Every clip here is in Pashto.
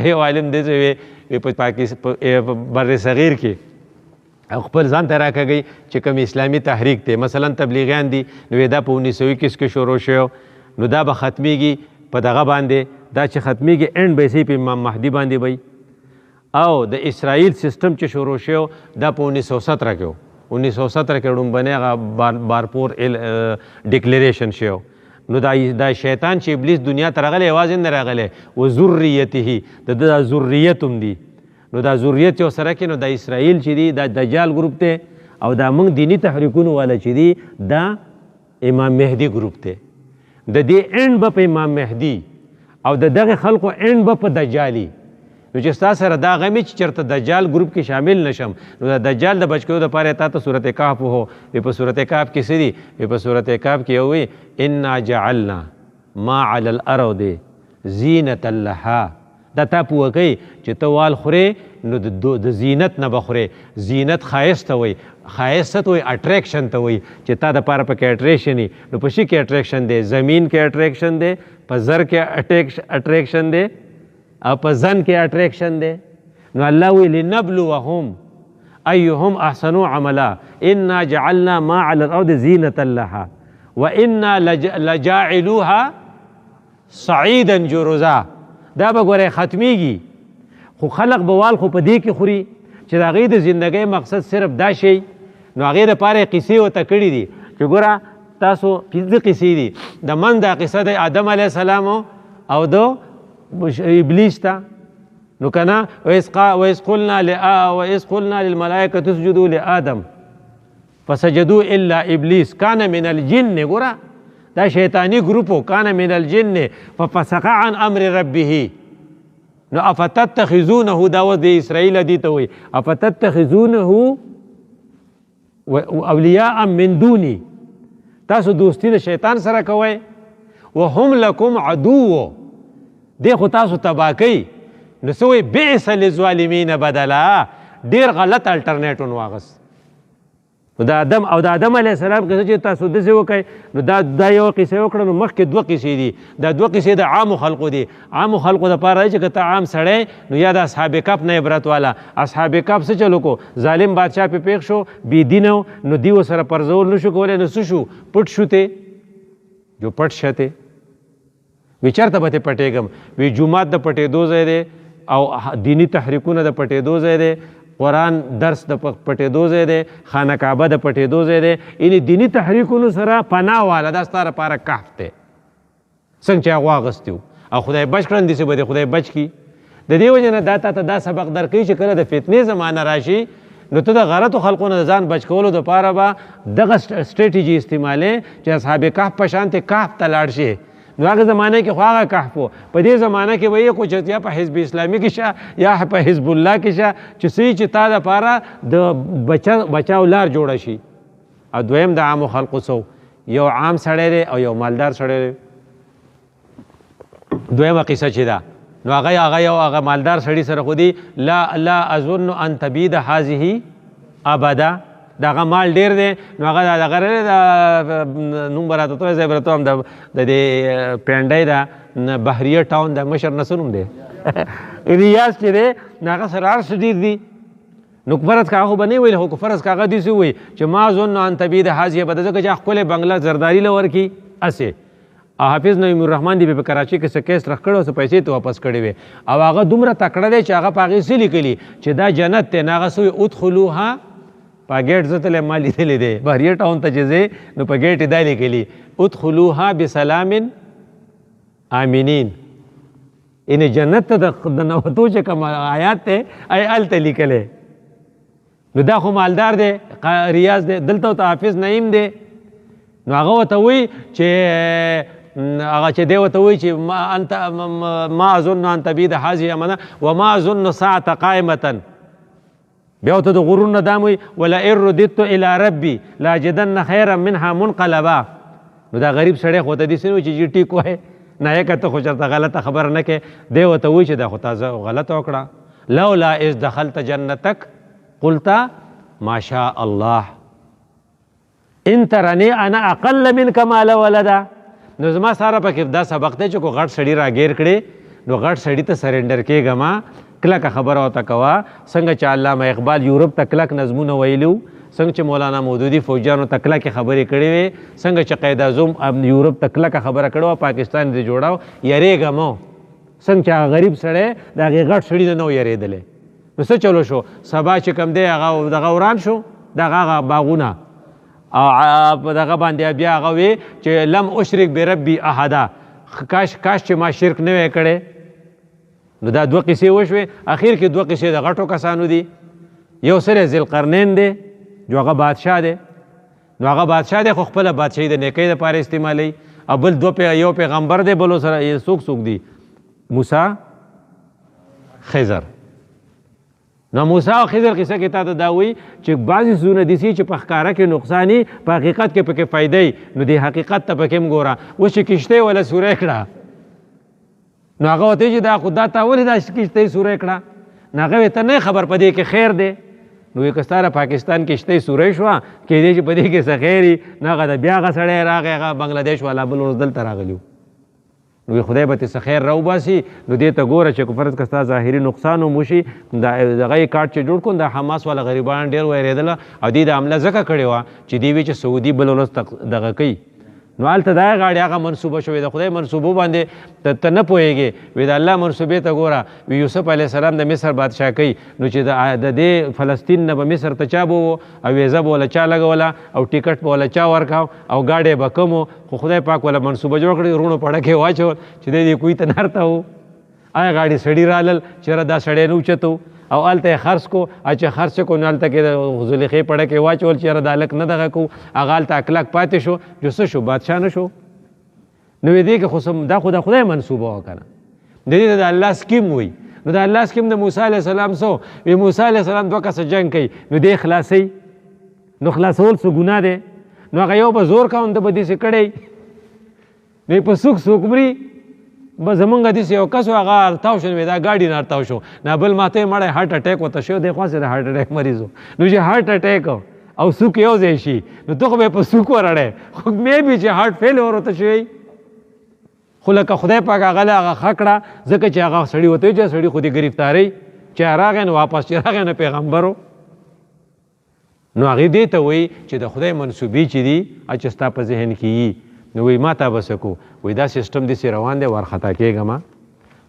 هغه یو عالم دی چې په پاکستان بر صغیر کې خپل ځان ته راکاږي چې کوم اسلامي تحریک دی مثلا تبلیغیان دي نو دا په 1921 کې شروع شو نو دا به ختمیږي په دغه باندې دا چې ختمیږي اینډ به یې په امام مهدي باندې وي او د اسرائیل سیستم چې شروع شو دا په 1917 کې 1917 کې ډومبنی هغه بارپور ډیکلیریشن شو نو دا شیطان چې ابلیس دنیا ته راغلی یوازې نه راغلی و ذریته د ده ذریت هم دي نو دا ذریت یو سره کې نو د اسرائیل چې دي دا دجال ګروپ دی او دا موږ دینی تحریکونو والا چې دي دا امام مهدي ګروپ دی د دې اینډ به په امام مهدي او د دغه خلکو اینډ به په دجالي نو چې ستا سره دا غمي چې چېرته دجال ګروپ کې شامل نشم نو د دجال د بچ کېدو دپاره تا ته صورت کهف وهو په صورت کهف کې څه دي په صورت کهف کې یو وی انا جعلنا ما علی الارض زینة لها دا تا پوه کوي چې ته وال خورې نو د زینت نه به خورې زینت ښایست ته وایي ښایست ته وایي اټریکشن ته وایي چې تا دپاره پکې اټریکشن وي نو په شي کې اټریکشن دی زمین کې اټریکشن دی په زر کې اټریکشن دی او په ځن کې اټریکشن دی نو الله وی لنبلوهم ایهم احسنوا عملا انا جعلنا ما علی الارض زینة لها وانا لجاعلوها صعیدا جرزا دا به ګورئ ختمیږي خو خلق به وال خو په دې کې خوري چې د هغې د زندګۍ مقصد صرف دا شی نو هغې دپاره یې قصې ورته کړي دي چې ګوره تاسو پنځه قصې دي د من دا قصه د آدم علیه السلام او د ابلیس ته نو که نه وإذ قلنا للملائکة اسجدوا لآدم فسجدوا الا ابلیس کان من الجن ګوره دا شیطانی گروپو کان من الجن ففسق عن امر ربه نو افتتخذونه دا و د اسرائیل دی ته وي افتتخذونه اولیاء من دونی تاسو دوستی د شیطان سره کوئ وهم لکم عدو دی خو تاسو تباه کوي نو څه وایي بئس للظالمین بدلا ډېر غلط الټرنیټون واغست نو د آدم علیه السلام قصه چې تاسو داسې وکئ نو دا یوه قصه یې وکړه نو مخکې دوه قصې دي دا دوه قصې د عامو خلقو دي عامو خلقو دپاره چې که ته عام سړی نو یا د اصحاب کهف نه عبرت والا اصحاب کهف څه چلو کو ظالم بادشاه پې پېښ شو بېدینه نو دوی ورسره پرزول نشو کولی نو څه شو پټ شو ته جو پټ شه ته وی چېرته به تې پټېږم وی جومات د پټېدو ځای دی او دینی تحریکونه د پټېدو ځای دی قرآن درس د پټېدو ځای دی خانه کعبه د پټېدو ځای دی یعنې دیني تحریکونو سره پناه واله دا ستا لپاره کهف دی څنګه چې هغه واغوستي او خدای بچ کړن داسې به دې خدای بچ کړي د دې وجې نه دا تا ته دا سبق درکوي چې کله د فتنې زمانه راشي نو ته د غلطو خلقو نه د ځان بچ کولو دپاره به دغه سټریټیجي استعمالې چې اصحاب کهف په شانتې کهف ته لاړ شي نو هغه زمانه کې خو هغه کهف و په دې زمانه کې به یې خو چې یا په حزب اسلامي کې شه یا په حزب الله کې شه چې څه چې تا دپاره د بچاو لار جوړه شي او دویم د عامو خلقو څو یو عام سړی دی او یو مالدار سړی دی دویمه قصه چې ده نو هغه مالدار سړي سره خو دی لا اظن ان تبید هذه ابدا دغه مال ډیر دی نو هغه دغه نوم به راته توی زه به راته وایم د دې پینډۍ ده بحریه ټاون د مشر نه څه نوم دی ریاض چې دی نو هغه سره هر څه ډېر دي نو فرض که هغه به نه ویل خو فرض که هغه داسې ووایي چې ما ظن ان تبید هذه ابدا ځکه چې ښکلې بنګله زرداري له ورکړي هسې حافظ نعیم الرحمن دی په کراچۍ کې څه کیس رخ کړی او څه پیسې ته واپس کړې وې او هغه دومره تکړه دی چې هغه په هغې څه لیکلي چې دا جنت دی نو هغه څه وایي ادخلوها په ګیټ زه تللی ما لیدلی دی بحریه ټاون ته چې ځې نو په ګیټ یې دا لیکلي ادخلوها بسلام آمنین یعنې جنت ته د نوتو چې کوم آیات دی هلته لیکلی نو دا خو مالدار دی ریاض دی دلته ورته حافظ نعیم دی نو هغه ورته وایي چې هغه چې دی ورته وایي چې ما اظن ان تبید هذه امدا وما اظن ساعة قائمة بیا ورته د غرور نه دام وایي ولئن رددت الى ربي لاجدن خیرا منها منقلبا نو دا غریب سړی خو ته داسې نه وایي چې جي ټیک وایې نایکه ته خو چېرته غلطه خبره نه کوې دی ورته وایي چې دا خو تا غلطه وکړه لولا اذ دخلت جنتک قلت ما شاء الله ان ترنی انا اقل منک مالا ولدا نو زما سره پکې دا سبق دی چې کو غټ سړي راګیر کړي نو غټ سړي ته سرنډر کېږه ما کلکه خبره ورته کوه څنګه چې علامه اقبال یورپ ته کلک نظمونه ویلي څنګه چې مولانا مودودي فوجیانو ته کلکې خبرې کړې وې څنګه چې قید اعظم یورپ ته کلکه خبره کړې وه پاکستان دې جوړاو یریږه مو څنګه چې هغه غریب سړی د هغې غټ سړي نه و یریدلی نو څه چلو شو سبا چې کوم دی هغه دغه وران شو دغه هغه باغونه او په دغه باندې بیا هغه وی چې لم اشرک بربي احدا کاش چې ما شرک نه وی کړی نو دا دوه قصې وشوې اخر کې دوه قصې د غټو کسانو دي یو سره ذوالقرنین دی جو هغه بادشاه دی نو هغه بادشاه دی خو خپله بادشاهي د نیکۍ دپاره استعمالوي او بل یو پیغمبر دی بل سره څوک دي موسی خضر نو موسی او خضر قصه کې تا ته دا وایي چې بعضې څیزونه داسې چې په ښکاره کې نقصان وي په حقیقت کې پکې فایده نو دې حقیقت ته پکې هم ګوره اوس چې کښتۍ وله سوری کړه نو هغه ورته چې دا خو دا تا ولې دا کښتۍ سوری کړه نو هغه ته نه خبر په دې کې خیر دی نو که ستاره پاکستان کښتۍ سوری شوه کیدای چې په دې کې څه خیر وي نو هغه د بیا هغه سړی راغی هغه بنګلادیش والا بل ورځ دلته راغلي نو خدای به څه خیر راوباسي نو دې ته ګوره چې فرض که ستا ظاهري نقصان هم وشي دغه یې کارت چې جوړ کړو د حماس والا غریبان ډېر ویرېدله او دې د حمله ځکه کړې وه چې دې وی چې سعودي بل ورځ دغه کوي نو هلته دا غاړې هغه منصوبه شوې د خدای منصوبو باندې ته نه پوهېږې وی د الله منصوبې ته ګوره وی یوسف علیه السلام د مصر بادشاه کوي نو چې د دې فلسطین نه به مصر ته چا به و او ویزه به وله چا لګوله او ټیکټ به وله چا ورکاو او گاډی به کم و خو خدای پاک وله منصوبه جوړ کړي وروڼو په ډکې واچول چې دی کوی ته نارته و آیا غاړې سړي رالل چېرې دا سړی نه اوچتو او هلته یې خرڅ کو چې خرڅ کو نو هلته کې د زلیخې په ډکې واچول چې یاره دا هلک نه دغه کو هغه هلته اکلک پاتې شو جو څه شو بادشاه نه شو نو دې کې خو دا خو د خدای منصوبه وه که نه د دې د الله سکیم وي نو د الله سکیم د موسی علیه السلام سو وی موسی علیه السلام دوه کسه جنګ کوي نو دې خلاصوي نو خلاصول څه ګناه دی نو هغه یو به زور کوم ده به داسې کړی نو په څوک مري بس زمونږ داسې یو کس و هغه ارتاو شو نو دا ګاډي نه ارتاو شو نه بل ما ته یې مړی هارټ اټیک ورته شوی دی خو هسې د هارټ اټیک مریض و نو چې هارټ اټیک او سوک یو ځای شي نو ته خو به یې په سوک ورړی خو مې بي چې هارټ فیلور ورته شوی خو لکه خدای پاک هغه له هغه ښه کړه ځکه چې هغه سړي ورته وایي چې سړي خو دې ګرفتارۍ چې راغی نو واپس چې راغی نو پیغمبر و نو هغې دې ته وایي چې د خدای منصوبې چې دي چې ستا په ذهن کې وي نو وایي ما تا به څه کو وایي دا سیسټم داسې روان دی وارخطا کېږه ما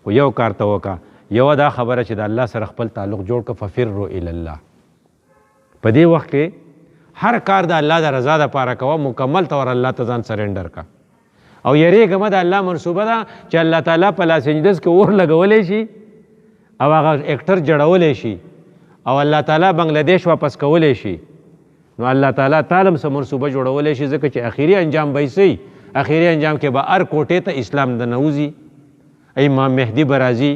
خو یو کار ته وکړه یوه دا خبره چې د الله سره خپل تعلق جوړ کړه ففروا الی الله په دې وخت کې هر کار د الله د رضا دپاره کوه مکمل طور الله ته ځان سرنډر کا او یریږه مه د الله منصوبه ده چې الله تعالی په لاس انجدس کې اور لګولی شي او هغه اکټر جوړولی شي او الله تعالی بنګلادیش واپس کولی شي نو الله تعالی تعالی هم څه منصوبه جوړولی شي ځکه چې اخري انجام به یې اخري انجام کې به هر کوټې ته اسلام د نوځي امام مهدي به راځي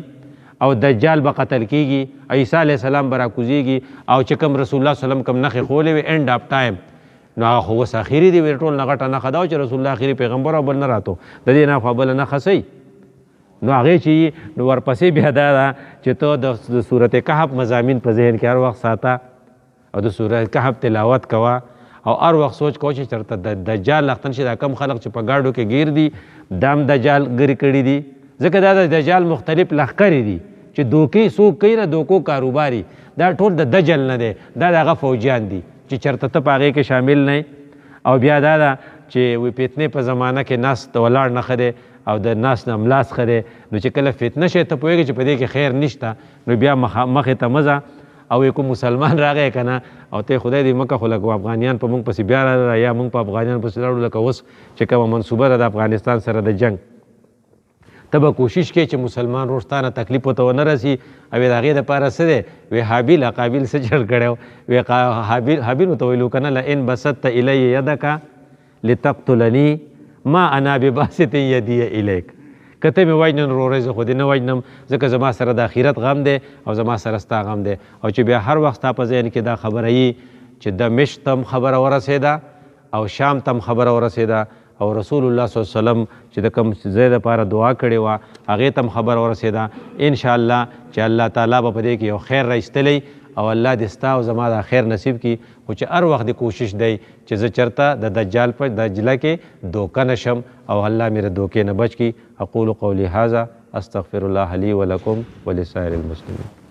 او دجال به قتل کېږي عیسی علیه السلام به راکوزېږي او چې کوم رسول الله صلی الله علیه وسلم کوم نښې ښولې وې اینډ اف ټایم نو هغه خو اوس اخري دی ټول نه غټه نښه ده چې رسول الله اخري پیغمبر او بل نه راتو د دې نه خوا بله نښه صحیح نو هغې چې نو ورپسې بیا دا ده چې ته د صورت کهف مضامین په ذهن کې هر وخت ساته او د صورت کهف تلاوت کوه او هر وخت سوچ کوه چې چېرته د دجال لختن شي دا کم خلک چې په ګاډو کې ګیر دي دا هم دجال ګرې کړي دي ځکه دا د دجال مختلف لښکرې دي چې دوکې څوک کوي نه دوکو کاروباري دا ټول د دجل نه دی دا د هغه فوجیان دي چې چېرته ته په هغې کې شامل نه او بیا دا ده چې وی فتنې په زمانه کې ناست ولاړ نه ښه دی او د ناست نه املاس ښه دی نو چې کله فتنه شي ته پوهېږې چې په دې کې خیر نشته نو بیا مخې ته مه ځه او یو کوم مسلمان راغی که نه او ته خدای دې مکه خو لکه افغانیان په موږ پسې بیا راغله یا موږ په افغانیان پسې لاړو لکه اوس چې کومه منصوبه ده د افغانستان سره د جنګ ته به کوشش کوې چې مسلمان ورور ستا نه تکلیف ورته ونه رسي او د هغې دپاره څه دی وی حابیل قابیل څه چل کړی و وی حابیل ورته ویلو که نه لئن بسطت الی یدک لتقتلني ما انا بباسط یدی الیک که ته مې وژنې نو وروری زه خو دې نه وژنم ځکه زما سره د آخرت غم دی او زما سره ستا غم دی او چې بیا هر وخت ستا په ذهن کې دا خبره وي چې دمشق ته هم خبره ورسېده او شام ته هم خبره ورسېده او رسول الله صلی الله علیه وسلم چې د کوم ځای دپاره دعا کړې وه هغې ته هم خبره ورسېده انشاءالله چې الله تعالی به په دې کې یو خیر رایستلی او الله دې ستا او زما دا خیر نصیب کړي خو چې هر وخت دې کوشش دی چې زه چېرته د دجال په دجله کې دوکه نشم او الله مې د دوکې نه بچ کړي اقول قولي هذا استغفر الله لي ولکم ولسائر المسلمین.